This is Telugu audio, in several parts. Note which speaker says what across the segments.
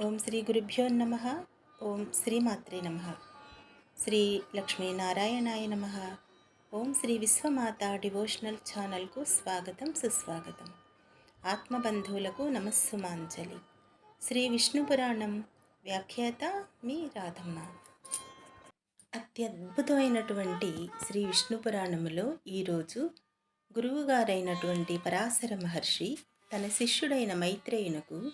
Speaker 1: ఓం శ్రీ గురుభ్యో నమ. ఓం శ్రీమాత్రే నమ. శ్రీ లక్ష్మీనారాయణాయ నమ. ఓం శ్రీ విశ్వమాత డివోషనల్ ఛానల్కు స్వాగతం సుస్వాగతం. ఆత్మబంధువులకు నమస్సుమాంజలి. శ్రీ విష్ణు పురాణం వ్యాఖ్యాత మీ రాధమ్మ. అత్యద్భుతమైనటువంటి శ్రీ విష్ణు పురాణములో ఈరోజు గురువుగారైనటువంటి పరాశర మహర్షి తన శిష్యుడైన మైత్రేయునకు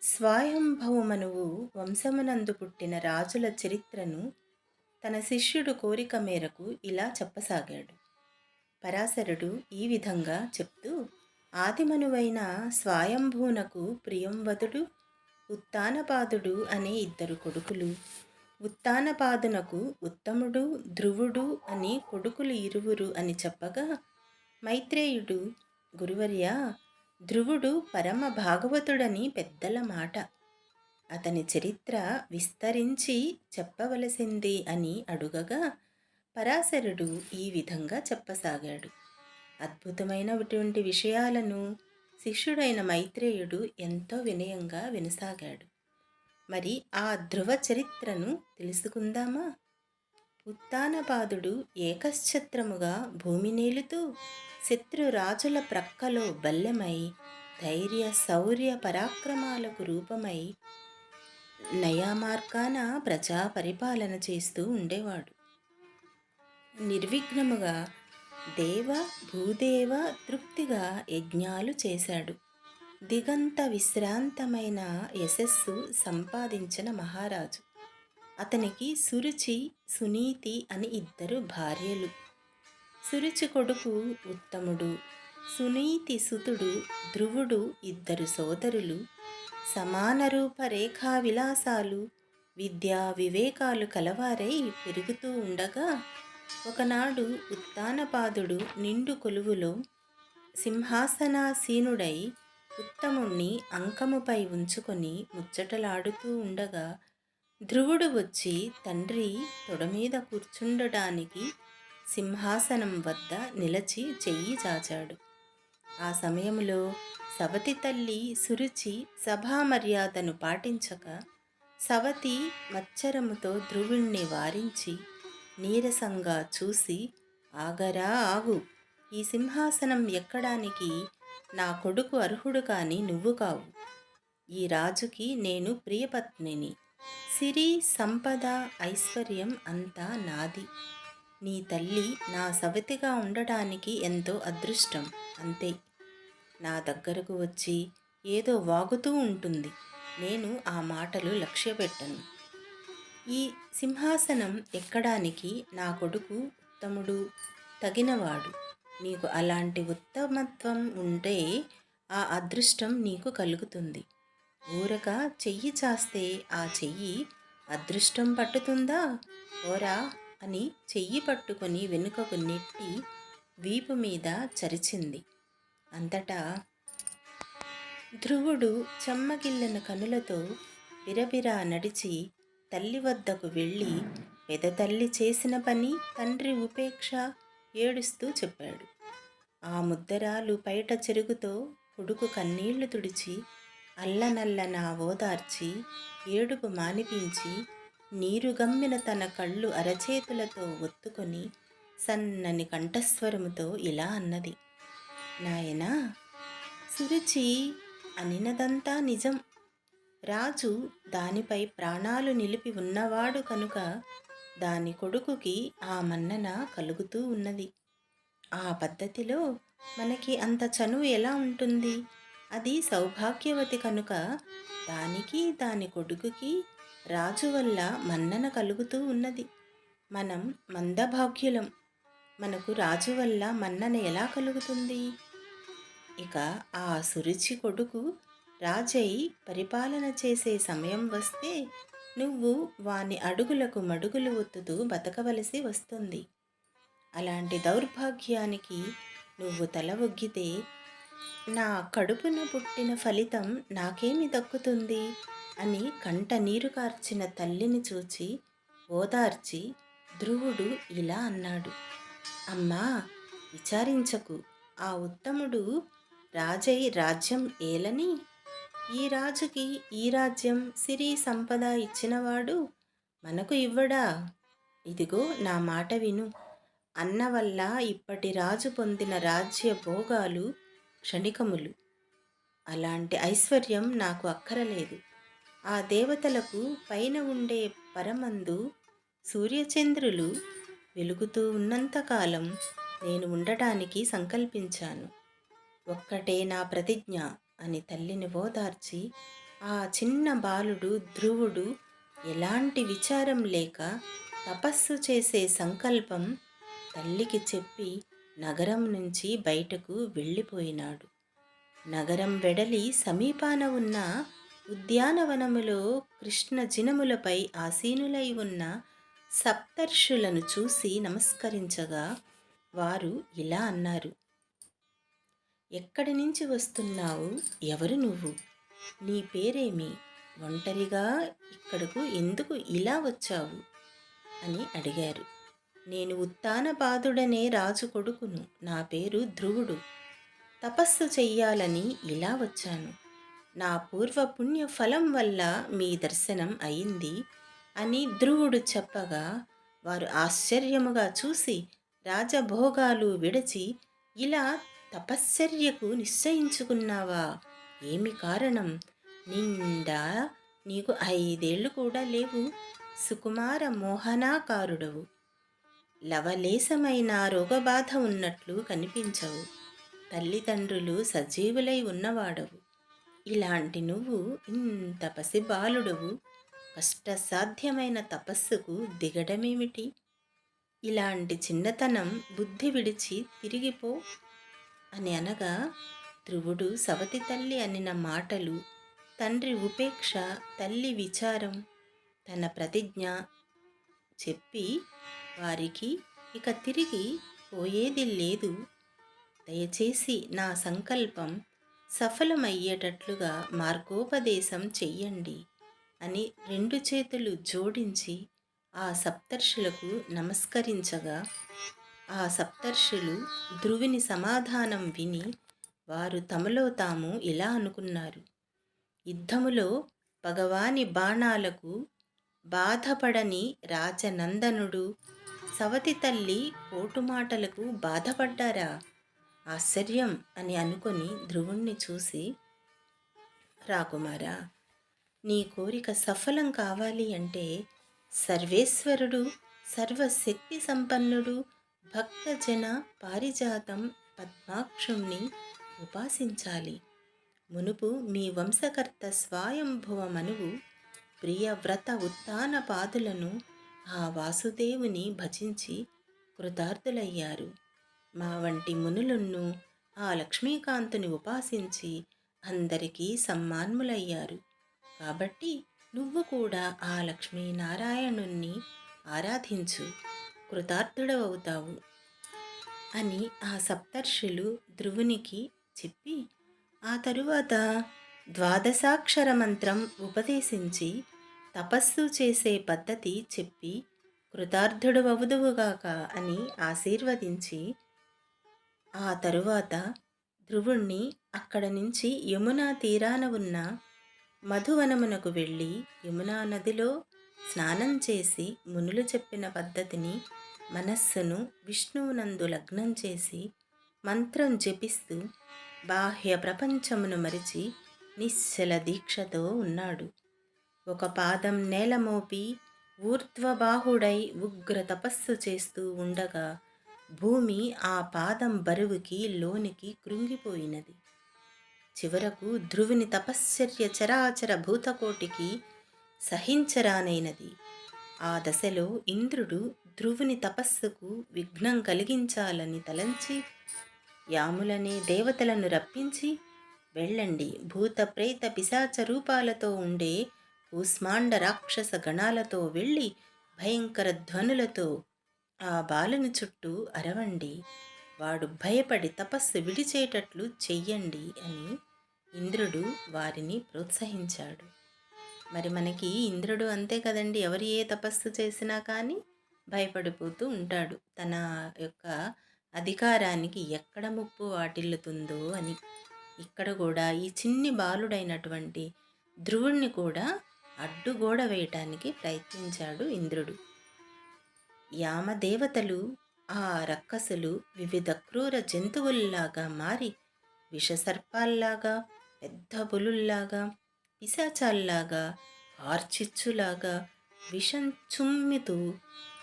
Speaker 1: స్వయంభవమనువు వంశమునందు పుట్టిన రాజుల చరిత్రను తన శిష్యుడు కోరిక మేరకు ఇలా చెప్పసాగాడు. పరాశరుడు ఈ విధంగా చెప్తూ, ఆదిమనువైన స్వయంభువునకు ప్రియంవదుడు, ఉత్తానపాదుడు అనే ఇద్దరు కొడుకులు. ఉత్తానపాదునకు ఉత్తముడు, ధ్రువుడు అని కొడుకులు ఇరువురు అని చెప్పగా, మైత్రేయుడు, గురువర్య, ధ్రువుడు పరమ భాగవతుడని పెద్దల మాట. అతని చరిత్ర విస్తరించి చెప్పవలసింది అని అడుగగా, పరాశరుడు ఈ విధంగా చెప్పసాగాడు. అద్భుతమైనటువంటి విషయాలను శిష్యుడైన మైత్రేయుడు ఎంతో వినయంగా వినసాగాడు. మరి ఆ ధ్రువ చరిత్రను తెలుసుకుందామా? ఉత్తానపాదుడు ఏకశ్చత్రముగా భూమి నేలుతూ శత్రురాజుల ప్రక్కలో బల్లెమై ధైర్య శౌర్య పరాక్రమాలకు రూపమై నయామార్గాన ప్రజా పరిపాలన చేస్తూ ఉండేవాడు. నిర్విఘ్నముగా దేవ భూదేవ తృప్తిగా యజ్ఞాలు చేశాడు. దిగంత విశ్రాంతమైన యశస్సు సంపాదించిన మహారాజు. అతనికి సురుచి, సునీతి అని ఇద్దరు భార్యలు. సురుచి కొడుకు ఉత్తముడు, సునీతి సుతుడు ధ్రువుడు ఇద్దరు సోదరులు. సమాన రూప రేఖా విలాసాలు, విద్యా వివేకాలు కలవారై పెరుగుతూ ఉండగా, ఒకనాడు ఉత్తానపాదుడు నిండు కొలువులో సింహాసనాసీనుడై ఉత్తముణ్ణి అంకముపై ఉంచుకొని ముచ్చటలాడుతూ ఉండగా, ధ్రువుడు వచ్చి తండ్రి తొడమీద కూర్చుండడానికి సింహాసనం వద్ద నిలచి చెయ్యి చాచాడు. ఆ సమయంలో సవతి తల్లి సురుచి సభామర్యాదను పాటించక, సవతి మచ్చరముతో ధ్రువుణ్ణి వారించి నీరసంగా చూసి, ఆగరా ఆగు, ఈ సింహాసనం ఎక్కడానికి నా కొడుకు అర్హుడు కాని నువ్వు కావు. ఈ రాజుకి నేను ప్రియపత్నిని. సిరి సంపద ఐశ్వర్యం అంతా నాది. నీ తల్లి నా సవతిగా ఉండటానికి ఎంతో అదృష్టం, అంతే. నా దగ్గరకు వచ్చి ఏదో వాగుతూ ఉంటుంది. నేను ఆ మాటలు లక్ష్యపెట్టను. ఈ సింహాసనం ఎక్కడానికి నా కొడుకు ఉత్తముడు, తగినవాడు. నీకు అలాంటి ఉత్తమత్వం ఉంటే ఆ అదృష్టం నీకు కలుగుతుంది. ఊరక చెయ్యి చాస్తే ఆ చెయ్యి అదృష్టం పట్టుతుందా? ఓరా అని చెయ్యి పట్టుకొని వెనుకకు నెట్టి వీపు మీద చరిచింది. అంతటా ధ్రువుడు చెమ్మగిల్లిన కనులతో బిరబిరా నడిచి తల్లి వద్దకు వెళ్ళి పెదతల్లి చేసిన పని తండ్రి ఉపేక్ష ఏడుస్తూ చెప్పాడు. ఆ ముద్దరాలు పైట చెరుగుతో కొడుకు కన్నీళ్లు తుడిచి అల్లనల్లన ఓదార్చి ఏడుపు మానిపించి నీరు గమ్మిన తన కళ్ళు అరచేతులతో ఒత్తుకొని సన్నని కంఠస్వరముతో ఇలా అన్నది. నాయనా, సురుచి అనినదంతా నిజం. రాజు దానిపై ప్రాణాలు నిలిపి ఉన్నవాడు కనుక దాని కొడుకుకి ఆ మన్నన కలుగుతూ ఉన్నది. ఆ పద్ధతిలో మనకి అంత చనువు ఎలా ఉంటుంది? అది సౌభాగ్యవతి కనుక దానికి దాని కొడుకుకి రాజు వల్ల మన్నన కలుగుతూ ఉన్నది. మనం మందభాగ్యులం. మనకు రాజు వల్ల మన్నన ఎలా కలుగుతుంది? ఇక ఆ సురుచి కొడుకు రాజై పరిపాలన చేసే సమయం వస్తే నువ్వు వాని అడుగులకు మడుగులు ఒత్తుతూ బతకవలసి వస్తుంది. అలాంటి దౌర్భాగ్యానికి నువ్వు తల ఒగ్గితే నా కడుపున పుట్టిన ఫలితం నాకేమి దక్కుతుంది అని కంట నీరు కార్చిన తల్లిని చూచి ఓదార్చి ధ్రువుడు ఇలా అన్నాడు. అమ్మా, విచారించకు. ఆ ఉత్తముడు రాజై రాజ్యం ఏలని ఈ రాజుకి ఈ రాజ్యం సిరి సంపద ఇచ్చినవాడు మనకు ఇవ్వడా? ఇదిగో నా మాట విను అన్న వల్ల ఇప్పటి రాజు పొందిన రాజ్య భోగాలు క్షణికములు. అలాంటి ఐశ్వర్యం నాకు అక్కరలేదు. ఆ దేవతలకు పైన ఉండే పరమందు సూర్యచంద్రులు వెలుగుతూ ఉన్నంతకాలం నేను ఉండటానికి సంకల్పించాను. ఒక్కటే నా ప్రతిజ్ఞ అని తల్లిని ఓదార్చి ఆ చిన్న బాలుడు ధ్రువుడు ఎలాంటి విచారం లేక తపస్సు చేసే సంకల్పం తల్లికి చెప్పి నగరం నుంచి బయటకు వెళ్ళిపోయినాడు. నగరం వెడలి సమీపాన ఉన్న ఉద్యానవనములో కృష్ణ జినములపై ఆసీనులై ఉన్న సప్తర్షులను చూసి నమస్కరించగా వారు ఇలా అన్నారు: ఎక్కడి నుంచి వస్తున్నావు? ఎవరు నువ్వు? నీ పేరేమి? ఒంటరిగా ఇక్కడకు ఎందుకు ఇలా వచ్చావు అని అడిగారు. నేను ఉత్తానపాదుడనే రాజు కొడుకును. నా పేరు ధ్రువుడు. తపస్సు చెయ్యాలని ఇలా వచ్చాను. నా పూర్వ పుణ్య ఫలం వల్ల మీ దర్శనం అయింది అని ధ్రువుడు చెప్పగా వారు ఆశ్చర్యముగా చూసి రాజభోగాలు విడిచి ఇలా తపశ్చర్యకు నిశ్చయించుకున్నావా? ఏమి కారణం? నిండా నీకు 5 ఏళ్ళు కూడా లేవు. సుకుమార మోహనాకారుడవు. లవలేశమైన రోగబాధ ఉన్నట్లు కనిపించవు. తల్లిదండ్రులు సజీవులై ఉన్నవాడవు. ఇలాంటి నువ్వు ఇంత పసిబాలుడవు కష్టసాధ్యమైన తపస్సుకు దిగడమేమిటి? ఇలాంటి చిన్నతనం బుద్ధి విడిచి తిరిగిపో అని అనగా ధ్రువుడు సవతి తల్లి అనిన మాటలు, తండ్రి ఉపేక్ష, తల్లి విచారం, తన ప్రతిజ్ఞ చెప్పి వారికి ఇక తిరిగి పోయేది లేదు, దయచేసి నా సంకల్పం సఫలమయ్యేటట్లుగా మార్గోపదేశం చెయ్యండి అని 2 చేతులు జోడించి ఆ సప్తర్షులకు నమస్కరించగా ఆ సప్తర్షులు ధ్రువుని సమాధానం విని వారు తమలో తాము ఇలా అనుకున్నారు: యుద్ధములో భగవాని బాణాలకు బాధపడని రాజనందనుడు, సవతి తల్లి పోటుమాటలకు బాధపడ్డారా? ఆశ్చర్యం అని అనుకొని ధ్రువుణ్ణి చూసి, రాకుమారా, నీ కోరిక సఫలం కావాలి అంటే సర్వేశ్వరుడు, సర్వశక్తి సంపన్నుడు, భక్తజన పారిజాతం పద్మాక్షుణ్ణి ఉపాసించాలి. మునుపు మీ వంశకర్త స్వయంభువ మనువు ప్రియవ్రత ఉత్తానపాదులను ఆ వాసుదేవుని భజించి కృతార్థులయ్యారు. మా వంటి మునులున్ను ఆ లక్ష్మీకాంతుని ఉపాసించి అందరికీ సమ్మాన్ములయ్యారు. కాబట్టి నువ్వు కూడా ఆ లక్ష్మీనారాయణుణ్ణి ఆరాధించు, కృతార్థుడవవుతావు అని ఆ సప్తర్షులు ధ్రువునికి చెప్పి ఆ తరువాత ద్వాదశాక్షర మంత్రం ఉపదేశించి తపస్సు చేసే పద్ధతి చెప్పి కృతార్థుడవవుదువుగాక అని ఆశీర్వదించి ఆ తరువాత ధ్రువుణ్ణి అక్కడ నుంచి యమునా తీరాన ఉన్న మధువనమునకు వెళ్ళి యమునా నదిలో స్నానం చేసి మునులు చెప్పిన పద్ధతిని మనస్సును విష్ణువునందు లగ్నం చేసి మంత్రం జపిస్తూ బాహ్య ప్రపంచమును మరిచి నిశ్చల దీక్షతో ఉన్నాడు. ఒక పాదం నేలమోపి ఊర్ధ్వబాహుడై ఉగ్ర తపస్సు చేస్తూ ఉండగా భూమి ఆ పాదం బరువుకి లోనికి కృంగిపోయినది. చివరకు ధ్రువుని తపశ్చర్య చరాచర భూతకోటికి సహించరానైనది. ఆ దశలో ఇంద్రుడు ధ్రువుని తపస్సుకు విఘ్నం కలిగించాలని తలంచి యాములనే దేవతలను రప్పించి, వెళ్ళండి, భూత ప్రేత పిశాచ రూపాలతో ఉండే కూస్మాండ రాక్షస గణాలతో వెళ్ళి భయంకర ధ్వనులతో ఆ బాలుని చుట్టూ అరవండి, వాడు భయపడి తపస్సు విడిచేటట్లు చెయ్యండి అని ఇంద్రుడు వారిని ప్రోత్సహించాడు. మరి మనకి ఇంద్రుడు అంతే కదండి, ఎవరు ఏ తపస్సు చేసినా కానీ భయపడిపోతూ ఉంటాడు, తన యొక్క అధికారానికి ఎక్కడ ముప్పు వాటిల్లుతుందో అని. ఇక్కడ కూడా ఈ చిన్ని బాలుడైనటువంటి ధ్రువుణ్ణి కూడా అడ్డుగోడ వేయటానికి ప్రయత్నించాడు ఇంద్రుడు. యామదేవతలు ఆ రక్కసులు వివిధ క్రూర జంతువుల్లాగా మారి విషసర్పాల్లాగా, పెద్ద పులుల్లాగా, పిశాచాల్లాగా, కార్చిచ్చులాగా విషం చుమ్ముతూ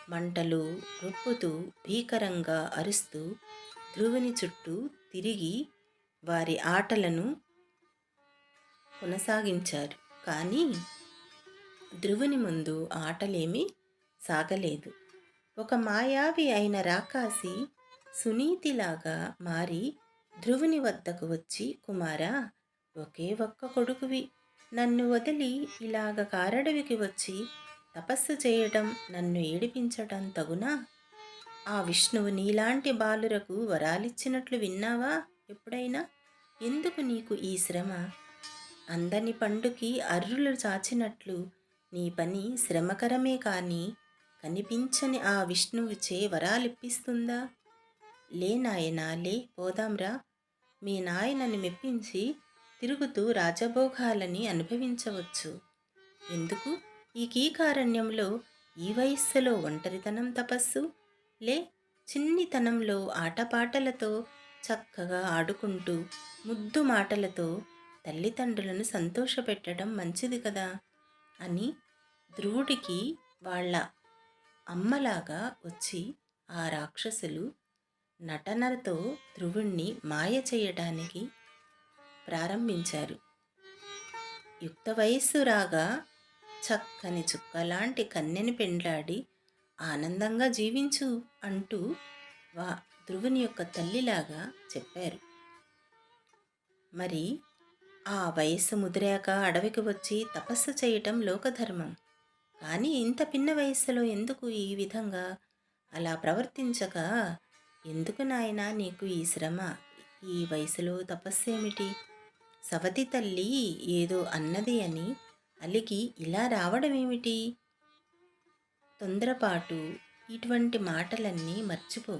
Speaker 1: మంటలు రొప్పుతూ భీకరంగా అరుస్తూ ధ్రువుని చుట్టూ తిరిగి వారి ఆటలను కొనసాగించారు. కానీ ధ్రువుని ముందు ఆటలేమీ సాగలేదు. ఒక మాయావి అయిన రాకాసి సునీతిలాగా మారి ధ్రువుని వద్దకు వచ్చి, కుమారా, ఒకే ఒక్క కొడుకువి, నన్ను వదిలి ఇలాగ కారడవికి వచ్చి తపస్సు చేయటం, నన్ను ఏడిపించటం తగునా? ఆ విష్ణువు నీలాంటి బాలురకు వరాలిచ్చినట్లు విన్నావా ఎప్పుడైనా? ఎందుకు నీకు ఈ శ్రమ? అందని పండుకి అర్రులు చాచినట్లు నీ పని శ్రమకరమే కాని కనిపించని ఆ విష్ణువుచే వరాలిప్పిస్తుందా? లే నాయనా, లే, పోదాంరా. మీ నాయనని మెప్పించి తిరుగుతూ రాజభోగాలని అనుభవించవచ్చు. ఎందుకు ఈ కీకారణ్యంలో ఈ వయస్సులో ఒంటరితనం తపస్సు? లే, చిన్నితనంలో ఆటపాటలతో చక్కగా ఆడుకుంటూ ముద్దు మాటలతో తల్లిదండ్రులను సంతోషపెట్టడం మంచిది కదా అని ధ్రువుడికి వాళ్ళ అమ్మలాగా వచ్చి ఆ రాక్షసులు నటనతో ధ్రువుణ్ణి మాయ చేయడానికి ప్రారంభించారు. యుక్త వయస్సు రాగా చక్కని చుక్కలాంటి కన్యని పెండ్లాడి ఆనందంగా జీవించు అంటూ ధ్రువుని యొక్క తల్లిలాగా చెప్పారు. మరి ఆ వయస్సు ముదిరాక అడవికి వచ్చి తపస్సు చేయటం లోకధర్మం. కానీ ఇంత పిన్న వయస్సులో ఎందుకు ఈ విధంగా అలా ప్రవర్తించక, ఎందుకు నాయనా నీకు ఈ శ్రమ? ఈ వయసులో తపస్సేమిటి? సవతి తల్లి ఏదో అన్నది అని అలిగి ఇలా రావడమేమిటి? తొందరపాటు, ఇటువంటి మాటలన్నీ మర్చిపో.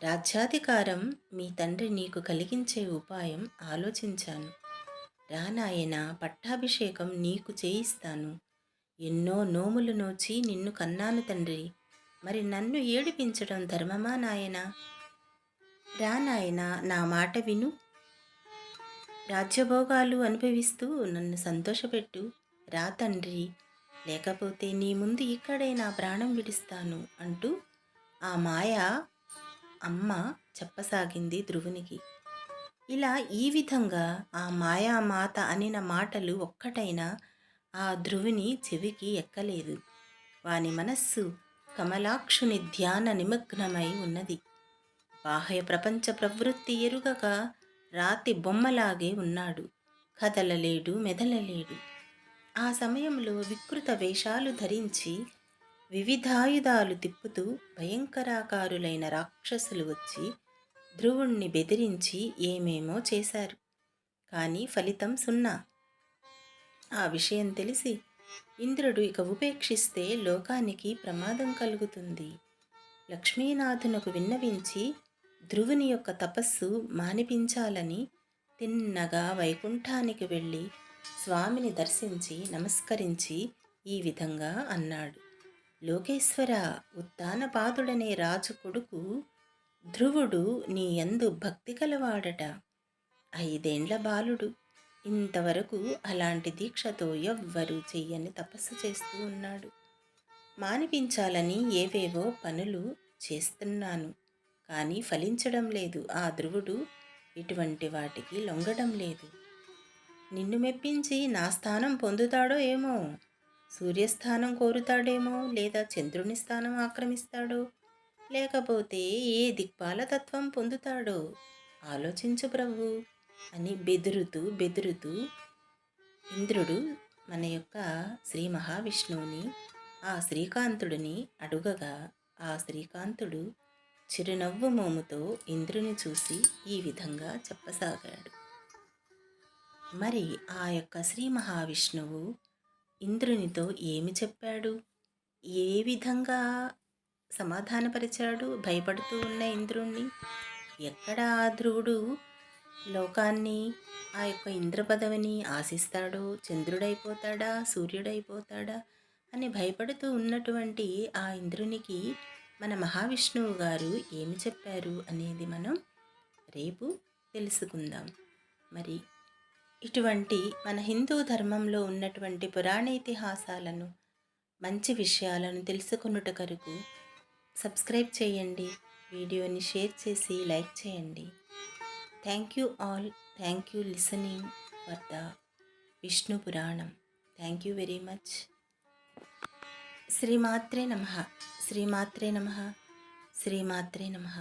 Speaker 1: రాజ్యాధికారం మీ తండ్రి నీకు కలిగించే ఉపాయం ఆలోచించాను. రా నాయనా, పట్టాభిషేకం నీకు చేయిస్తాను. ఎన్నో నోములు నోచి నిన్ను కన్నాను తండ్రి. మరి నన్ను ఏడిపించడం ధర్మమా నాయనా? రా నాయనా, నా మాట విను. రాజ్యభోగాలు అనుభవిస్తూ నన్ను సంతోషపెట్టు. రా తండ్రి, లేకపోతే నీ ముందు ఇక్కడే నా ప్రాణం విడుస్తాను అంటూ ఆ మాయా అమ్మ చెప్పసాగింది ధ్రువునికి. ఇలా ఈ విధంగా ఆ మాయామాత అనిన మాటలు ఒక్కటైనా ఆ ధ్రువుని చెవికి ఎక్కలేదు. వాని మనస్సు కమలాక్షుని ధ్యాన నిమగ్నమై ఉన్నది. బాహ్య ప్రపంచ ప్రవృత్తి ఎరుగక రాతి బొమ్మలాగే ఉన్నాడు. కదలలేడు, మెదలలేడు. ఆ సమయంలో వికృత వేషాలు ధరించి వివిధాయుధాలు తిప్పుతూ భయంకరాకారులైన రాక్షసులు వచ్చి ధ్రువుణ్ణి బెదిరించి ఏమేమో చేశారు. కానీ ఫలితం సున్నా. ఆ విషయం తెలిసి ఇంద్రుడు ఇక ఉపేక్షిస్తే లోకానికి ప్రమాదం కలుగుతుంది. లక్ష్మీనాథునకు విన్నవించి ధ్రువుని యొక్క తపస్సు మానిపించాలని తిన్నగా వైకుంఠానికి వెళ్ళి స్వామిని దర్శించి నమస్కరించి ఈ విధంగా అన్నాడు. లోకేశ్వర, ఉత్తానపాదుడనే రాజు కొడుకు ధ్రువుడు నీ యందు భక్తి కలవాడట. 5 ఏండ్ల బాలుడు. ఇంతవరకు అలాంటి దీక్షతో ఎవ్వరూ చెయ్యని తపస్సు చేస్తూ ఉన్నాడు. మానిపించాలని ఏవేవో పనులు చేస్తున్నాను, కానీ ఫలించడం లేదు. ఆ ధ్రువుడు ఇటువంటి వాటికి లొంగడం లేదు. నిన్ను మెప్పించి నా స్థానం పొందుతాడో ఏమో, సూర్యస్థానం కోరుతాడేమో, లేదా చంద్రుని స్థానం ఆక్రమిస్తాడో, లేకపోతే ఏ దిక్పాల తత్వం పొందుతాడో ఆలోచించు ప్రభు అని బెదురుతూ ఇంద్రుడు మన యొక్క శ్రీ మహావిష్ణువుని, ఆ శ్రీకాంతుడిని అడుగగా ఆ శ్రీకాంతుడు చిరునవ్వు మోముతో ఇంద్రుని చూసి ఈ విధంగా చెప్పసాగాడు. మరి ఆ యొక్క శ్రీ మహావిష్ణువు ఇంద్రునితో ఏమి చెప్పాడు? ఏ విధంగా సమాధానపరిచాడు భయపడుతూ ఉన్న ఇంద్రుణ్ణి? ఎక్కడ ఆ ధ్రువుడు లోకాన్ని, ఆ యొక్క ఇంద్ర పదవిని ఆశిస్తాడో, చంద్రుడైపోతాడా, సూర్యుడైపోతాడా అని భయపడుతూ ఉన్నటువంటి ఆ ఇంద్రునికి మన మహావిష్ణువు గారు ఏమి చెప్పారు అనేది మనం రేపు తెలుసుకుందాం. మరి ఇటువంటి మన హిందూ ధర్మంలో ఉన్నటువంటి పురాణ ఇతిహాసాలను, మంచి విషయాలను తెలుసుకొనుట కొరకు సబ్స్క్రైబ్ చేయండి. వీడియోని షేర్ చేసి లైక్ చేయండి. Thank you all. Thank you listening for the Vishnu Puranam. Thank you very much. శ్రీమాత్రే నమః. శ్రీమాత్రే నమః. శ్రీమాత్రే నమః.